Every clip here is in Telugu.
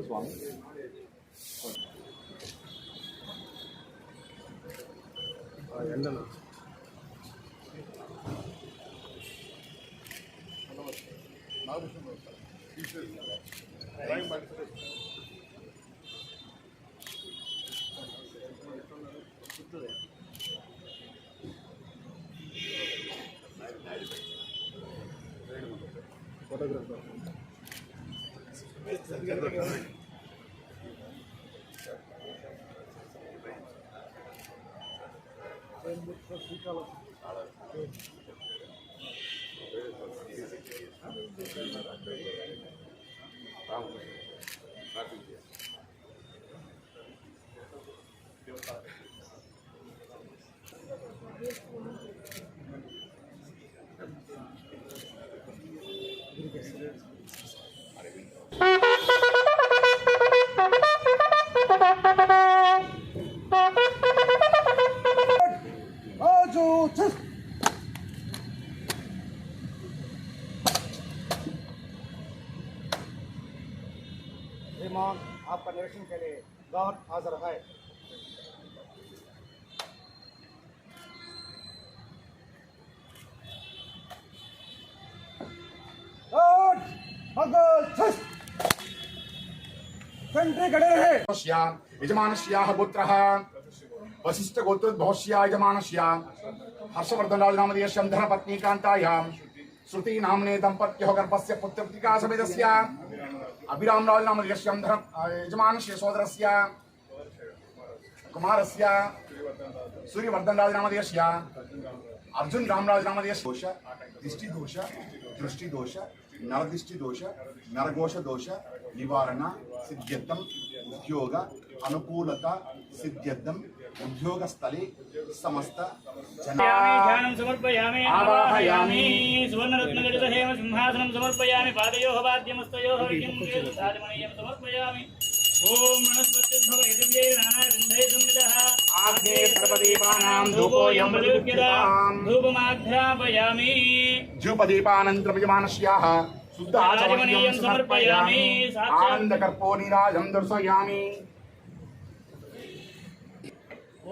స్వామి. ఎండన ఫోటోగ్రాఫర్ श्रीमान, आपका निरीक्षण के लिए गार्ड हाजिर है। सेंट्री खड़े हैं। यजमानस्याः पुत्रः वसिष्ठ गोत्रोद्भवस्य यजमानस्य हर्षवर्धन राजनामधेयस्य धर्मपत्नी कान्तायां श्रुति नाम्ने दंपत्योः गर्भस्य पुत्रपुत्रिका समेतस्य अभिराम राजनामधेयस्य यजमानस्य सोदरस्य कुमारस्य सूर्यवर्धन राजनामधेयस्य अर्जुन राम राजनामधेयस्य दोष दिष्टि दोष दृष्टि दोष नरदिष्टि दोष नरघोष दोष निवारण सिद्ध्यर्थम उद्योग अनुकूलता सिद्ध्यर्थम उद्योग स्थले समस्त ध्यानं समर्पयामि आवाहयामि सुवर्णरत्नजडित हेम सिंहासनं समर्पयामि पादयोः वाद्यमस्तयोः विकिञ्चिदादिमणीयं समर्पयामि ओम मनस्पतिर्भव यजव्ये नानागन्धैः संविदः आग्ने सर्वदेवानां धूपोऽयं प्रदीप्यतां धूपमाघ्रापयामि धूपदीपानन्तरं यजमानस्याः शुद्धाचमनीयं समर्पयामि आनन्दकर्पूरनीराजं दर्शयामि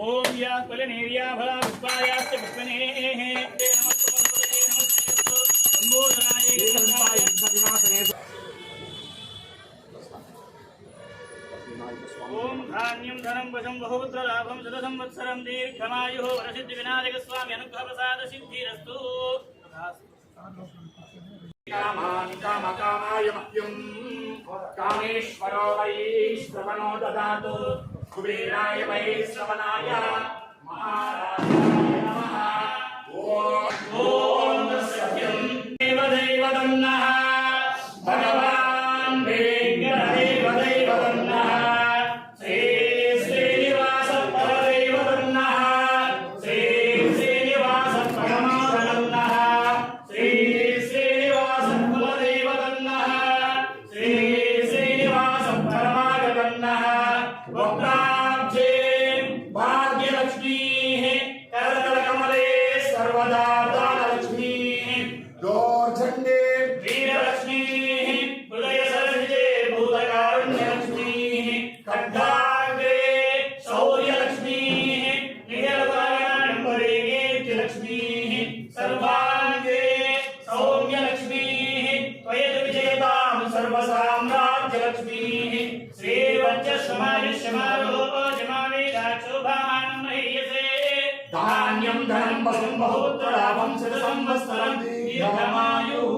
ओम या फलनेर्या फला पुष्पायाश्च पुष्पनेः ते नमस्ते नमस्ते संबोधनाय ओम धान्यं धनं वशं बहुपुत्र लाभं शतसंवत्सरं दीर्घमायुः वरसिद्धिविनायक स्वामी अनुग्रह प्रसाद सिद्धिरस्तु कामानि कामकामाय मह्यं कामेश्वरो वै श्रवणो ददातु कुबेराय वै श्रवणाय महाराजाय नमः ओम सत्यं देवदैवदन्नः भगवान् वेङ्कटदेवदैवदन्नः श्री श्रीनिवास परदैवदन्नः श्री श्रीनिवास परमादन्नः श्री श्रीनिवास कुलदैवदन्नः श्री श्रीनिवास परमागदन्नः वक्त्राब्जे भाग्यलक्ष्मीः करतलकमले सर्वदा दानलक्ष्मीः दोर्जन्ये वीरलक्ष्मीः हृदयसरसिजे भूतकारुण्यलक्ष्मीः खड्गाग्रे शौर्यलक्ष्मीः निहरताडम्बरे कीर्तिलक्ष्मीः सर्वाङ्गे सौम्यलक्ष्मीः त्वयद्विजयतां सर्वसाम्राज्यलक्ष्मीः धान्यं धनं वशं बहुपुत्र लाभं शतसंवत्सरं दीर्घमायुः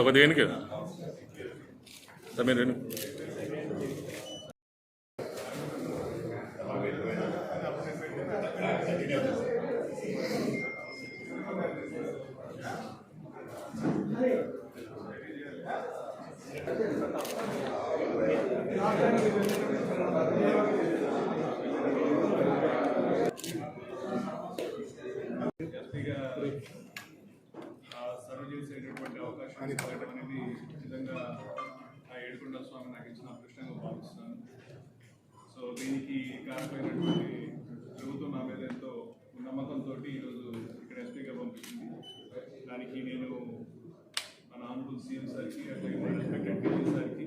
ఒక దేనికి మీరు సర్వ్ చేసేటటువంటి అవకాశాన్ని కలగడం అనేది ఖచ్చితంగా ఆ ఏడుకొండల స్వామి నాకు ఇచ్చిన అదృష్టంగా భావిస్తున్నాను. సో దీనికి కారణమైనటువంటి ప్రభుత్వం నా మీద ఎంతో నమ్మకంతో ఈరోజు ఇక్కడ ఎస్పీగా పంపించింది. దానికి నేను మన ఆనరబుల్ సీఎం సార్కి అట్లాగే మన రెస్పెక్టెడ్ డీజీ సార్కి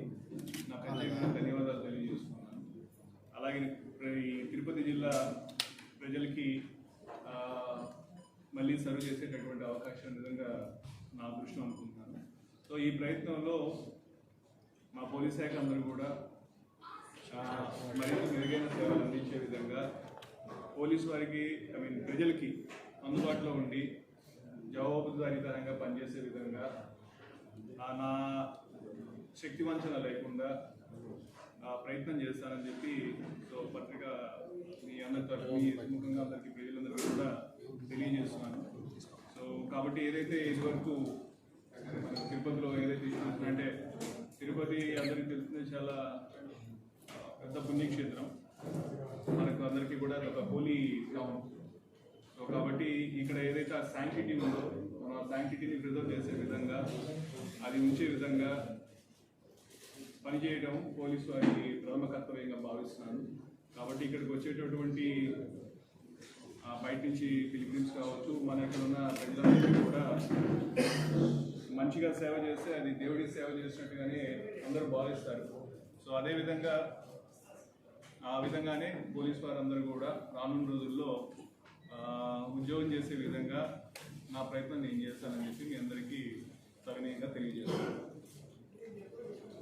నా ప్రత్యేకమైన ధన్యవాదాలు తెలియజేస్తున్నాను. అలాగే ఈ తిరుపతి జిల్లా ప్రజలకి మళ్ళీ సర్వ్ చేసేటటువంటి అవకాశం నిజంగా నా అదృష్టం అనుకుంటున్నాను. సో ఈ ప్రయత్నంలో మా పోలీస్ శాఖ అందరూ కూడా మరింత మెరుగైన సేవలు అందించే విధంగా పోలీసు వారికి ప్రజలకి అందుబాటులో ఉండి జవాబుదారీతనంగా పనిచేసే విధంగా నా శక్తి వంచన లేకుండా ప్రయత్నం చేస్తానని చెప్పి సో పత్రిక మీ అందరి తరఫున ముఖ్యంగా అందరికీ ప్రజలందరికీ కూడా తెలియజేస్తున్నాను. సో కాబట్టి ఏదైతే ఇదివరకు తిరుపతిలో ఏదైతే ఇష్యూస్ అంటే తిరుపతి అందరికీ తెలిసింది చాలా పెద్ద పుణ్యక్షేత్రం, మనకు అందరికీ కూడా ఒక హోలీ టౌన్. సో కాబట్టి ఇక్కడ ఏదైతే ఆ శాంక్టిటీ ఉందో మనం ఆ శాంక్టిటీని ప్రిజర్వ్ చేసే విధంగా అది ఉంచే విధంగా పనిచేయడం పోలీసు వారి ప్రథమ కర్తవ్యంగా భావిస్తున్నాను. కాబట్టి ఇక్కడికి వచ్చేటటువంటి బయట నుంచి పిలిగ్రిమ్స్ కావచ్చు, మన ఇక్కడ ఉన్న ప్రజలందరికీ కూడా మంచిగా సేవ చేస్తే అది దేవుడికి సేవ చేసినట్టుగానే అందరూ భావిస్తారు. సో అదేవిధంగా ఆ విధంగానే పోలీసు వారందరూ కూడా రానున్న రోజుల్లో ఉద్యోగం చేసే విధంగా నా ప్రయత్నం నేను చేస్తానని చెప్పి మీ అందరికీ సవినయంగా తెలియజేస్తాను.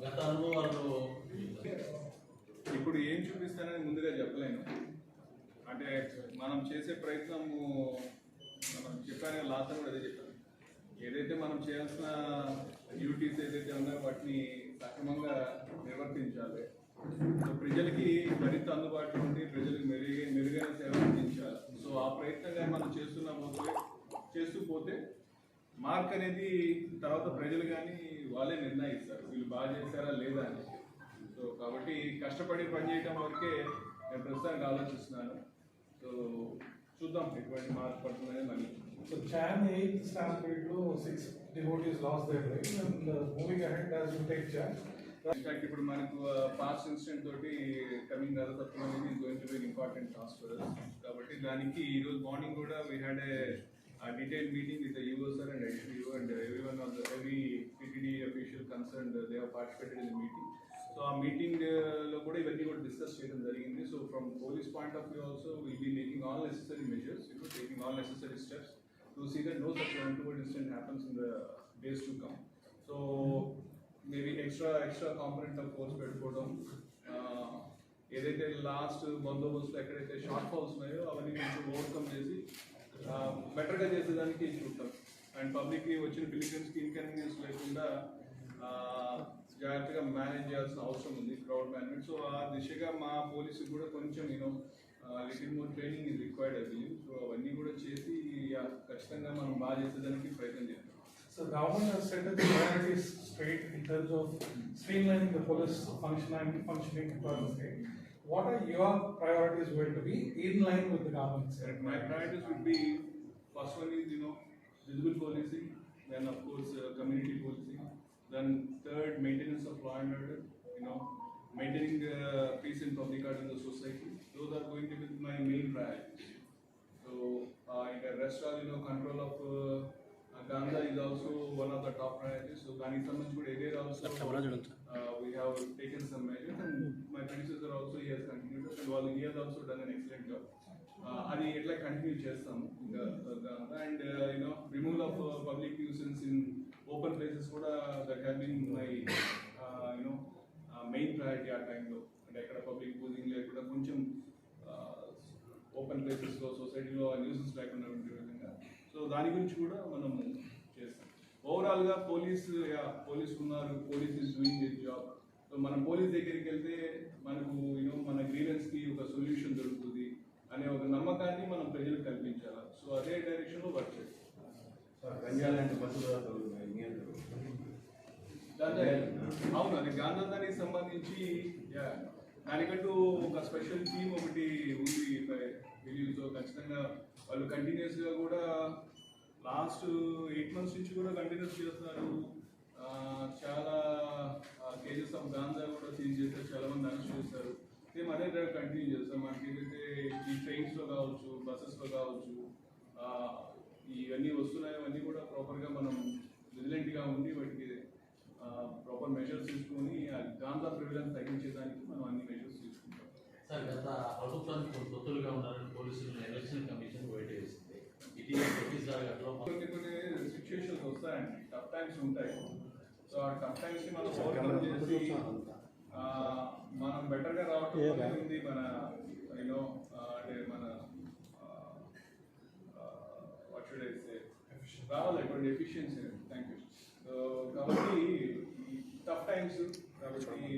గత అనుభవాలు ఇప్పుడు ఏం చూపిస్తానని ముందుగా చెప్పలేను. అంటే మనం చేసే ప్రయత్నము మనం చెప్పాను, లాస్ట్ కూడా అదే చెప్పాను. ఏదైతే మనం చేయాల్సిన డ్యూటీస్ ఏదైతే ఉన్నాయో వాటిని సక్రమంగా నిర్వర్తించాలి. ప్రజలకి మరింత అందుబాటులో ఉండి ప్రజలకు మెరుగైన సేవ అందించాలి. సో ఆ ప్రయత్నంగా మనం చేస్తూ పోతే మార్క్ అనేది తర్వాత ప్రజలు కానీ వాళ్ళే నిర్ణయిస్తారు, వీళ్ళు బాగా చేశారా లేదా అని. సో కాబట్టి కష్టపడి పనిచేయడం వరకే నేను ప్రస్తుతానికి ఆలోచిస్తున్నాను. సో చూద్దాం ఎటువంటి మార్క్ పడుతుందని మళ్ళీ. So Jan 8th stampede lo 6 devotees lost their lives and moving ahead as you take charge. In fact ఇప్పుడు మనకు పాస్ట్ ఇన్సిడెంట్ తోటి కమింగ్ రథసప్తమి అనేది is going to be important task for us. కాబట్టి దానికి ఈరోజు మార్నింగ్ కూడా we had a detailed meeting with the UO sir and HPO and every TTD official concerned. They have participated in the meeting. So ఆ మీటింగ్ లో కూడా ఇవన్నీ కూడా డిస్కస్ చేయడం జరిగింది. So from police point of view also will be making all necessary measures, taking all necessary steps to see that no such untoward incident happens in the days to come. So maybe extra component of force పెట్టుకోవడం, ఏదైతే లాస్ట్ బందోబస్తు ఎక్కడైతే షార్ట్ ఫాల్స్ ఉన్నాయో అవన్నీ కొంచెం ఓవర్కమ్ చేసి బెటర్గా చేసేదానికి చూద్దాం. అండ్ పబ్లిక్కి వచ్చిన పిలిగ్రిమ్స్కి ఇన్కన్వీనియన్స్ లేకుండా జాగ్రత్తగా మేనేజ్ చేయాల్సిన అవసరం ఉంది, క్రౌడ్ మేనేజ్మెంట్. సో ఆ దిశగా మా పోలీసుకి కూడా కొంచెం little more training is required I believe. So అవన్నీ కూడా చేసి ఖచ్చితంగా మనం బాగా చేసేదానికి ప్రయత్నం చేద్దాం. So government has set the priorities straight in terms of streamlining the police functioning across the state. What are your priorities going to be in line with the government's? My priorities would be, first one is visible policing, then of course community policing, then third maintenance of law and order, maintaining peace and public order in the society. Those are going to be my main priorities. So in the rest all control of Ganja is also one of the top priorities. So Gani Samaj good area also we have taken some measures, and my predecessor also he has continued, and while he has also done an excellent job. Adi etla continue chestamu and removal of public nuisance in open places kuda that have been my main priority at time lo, and ekkada public posing lekunda koncham open places lo society lo nuisance lekunda unde vidhanga. So దాని గురించి కూడా మనం చేస్తాం. ఓవరాల్గా పోలీస్ ఉన్నారు, police is doing this job. So మనం పోలీస్ దగ్గరికి వెళ్తే మనకు మన గ్రీవెన్స్కి ఒక సొల్యూషన్ దొరుకుతుంది అనే ఒక నమ్మకాన్ని మనం ప్రజలకు కల్పించాలి. సో అదే డైరెక్షన్లో వర్క్ చేస్తాం. అవును, అది గాంధానికి సంబంధించి దానికంటూ ఒక స్పెషల్ టీమ్ ఒకటి ఉంది బిలీవ్. సో ఖచ్చితంగా వాళ్ళు కంటిన్యూస్గా కూడా లాస్ట్ 8 months నుంచి కూడా కంటిన్యూస్ చేస్తున్నారు. చాలా కేజెస్ ఆఫ్ గాంజా కూడా సీజ్ చేస్తారు, చాలా మంది అరెస్ట్ చేస్తారు. సేమ్ అదే డ్రైవ్ కంటిన్యూ చేస్తాం. మనకి ఏదైతే ఈ ట్రైన్స్లో కావచ్చు, బస్సెస్లో కావచ్చు, ఇవన్నీ వస్తున్నాయి, అవన్నీ కూడా ప్రాపర్గా మనం విజిలెంట్గా ఉండి వాటికి ప్రాపర్ మెజర్స్ తీసుకొని గాంజా ప్రివిలెన్స్ తగ్గించేదానికి మనం అన్ని మెజర్స్ తీసుకుంటాం. సార్, గత ప్రభుత్వానికి తొత్తులుగా ఉన్నారని పోలీసులు ఎలక్షన్ కమిషన్ వెయిట్ చేసింది. కొన్ని సిచ్యుయేషన్స్ వస్తాయండి, టఫ్ టైమ్స్ ఉంటాయి. సో ఆ టఫ్ టైమ్స్ని మనం ఓవర్కమ్ చేసి మనం బెటర్గా రావటం ఉంది. మన అంటే మన వాట్ షుడ్ ఐ సే రావాలి అటువంటి ఎఫిషియన్సీ. Thank you. సో కాబట్టి టఫ్ టైమ్స్ కాబట్టి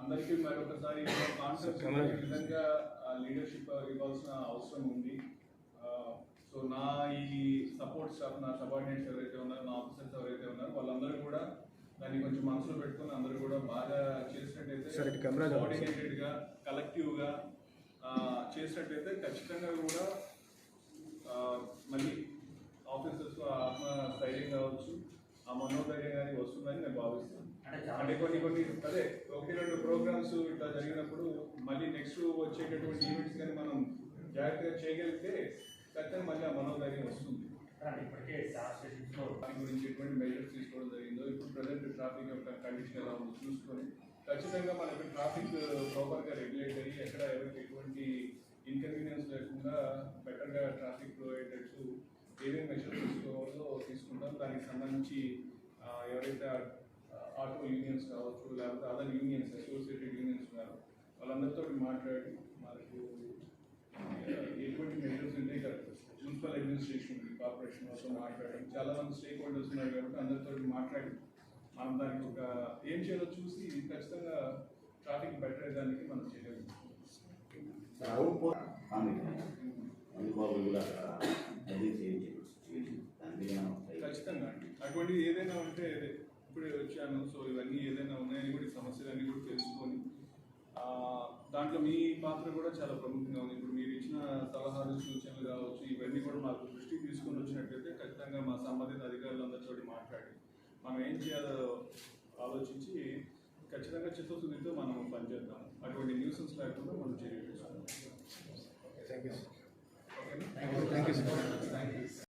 అందరికీ మరొకసారి కాన్సెప్ట్ విధంగా లీడర్షిప్ ఇవ్వాల్సిన అవసరం ఉంది. సో నా ఈ సపోర్ట్ స్టాఫ్, నా సబార్డినేట్స్ ఎవరైతే ఉన్నారో, నా ఆఫీసర్స్ ఎవరైతే ఉన్నారో వాళ్ళందరూ కూడా దాన్ని కొంచెం మనసులో పెట్టుకుని అందరూ కూడా బాగా చేసినట్టయితే, కోఆర్డినేటెడ్గా కలెక్టివ్గా చేసినట్టయితే ఖచ్చితంగా కూడా మళ్ళీ ఆఫీసర్స్ ఆత్మస్థైర్యం కావచ్చు, ఆ మనోధైర్యం కానీ వస్తుందని నేను భావిస్తాను. అంటే కొన్ని అదే 1-2 ప్రోగ్రామ్స్ ఇట్లా జరిగినప్పుడు మళ్ళీ నెక్స్ట్ వచ్చేటటువంటి ఈవెంట్స్ కానీ మనం జాగ్రత్తగా చేయగలిగితే ఖచ్చితంగా మళ్ళీ ఆ మనోధైర్యం వస్తుంది. దాని గురించి ఎటువంటి మెజర్స్ తీసుకోవడం జరిగిందో, ఇప్పుడు ప్రజెంట్ ట్రాఫిక్ యొక్క కండిషన్ ఎలా ఉందో చూసుకొని ఖచ్చితంగా మనకి ట్రాఫిక్ ప్రాపర్గా రెగ్యులేట్ అయ్యి ఎక్కడ ఎవరికి ఎటువంటి ఇన్కన్వీనియన్స్ లేకుండా బెటర్గా ట్రాఫిక్ ఫ్లో అయ్యేటట్టు ఏమేమి మెజర్స్ తీసుకోవాలో తీసుకుంటాం. దానికి సంబంధించి ఎవరైతే ఆటో యూనియన్స్ కావచ్చు, లేకపోతే అదర్ యూనియన్స్, అసోసియేటెడ్ యూనియన్స్ ఉన్నారు, వాళ్ళందరితో మాట్లాడి మనకు ఎటువంటి మెజర్స్ ఉంటాయి కదా, మున్సిపల్ అడ్మినిస్ట్రేషన్, కార్పొరేషన్ వాళ్ళతో మాట్లాడడం, చాలా మంది స్టేక్ హోల్డర్స్ ఉన్నారు కాబట్టి అందరితో మాట్లాడి మనం దానికి ఒక ఏం చేయాలో చూసి ఖచ్చితంగా ట్రాఫిక్ బెటర్ అయ్యేదానికి మనం చేయగలుగుతాం. ఖచ్చితంగా అండి, అటువంటిది ఏదైనా ఉంటే ఇప్పుడే వచ్చాను. సో ఇవన్నీ ఏదైనా ఉన్నాయని కూడా సమస్యలన్నీ కూడా తెలుసుకొని దాంట్లో మీ పాత్ర కూడా చాలా ప్రముఖంగా ఉంది. ఇప్పుడు మీరు ఇచ్చిన సలహాలు, సూచనలు కావచ్చు, ఇవన్నీ కూడా మాకు దృష్టికి తీసుకొని వచ్చినట్లయితే ఖచ్చితంగా మా సంబంధిత అధికారులందరితో మాట్లాడి మనం ఏం చేయాలో ఆలోచించి ఖచ్చితంగా చిత్తశుద్ధితో మనం పనిచేద్దాం. అటువంటి న్యూసెన్స్ లేకుండా మనం చర్యలు తీసుకుంటాం. Thank you. ఓకేనా? Thank you.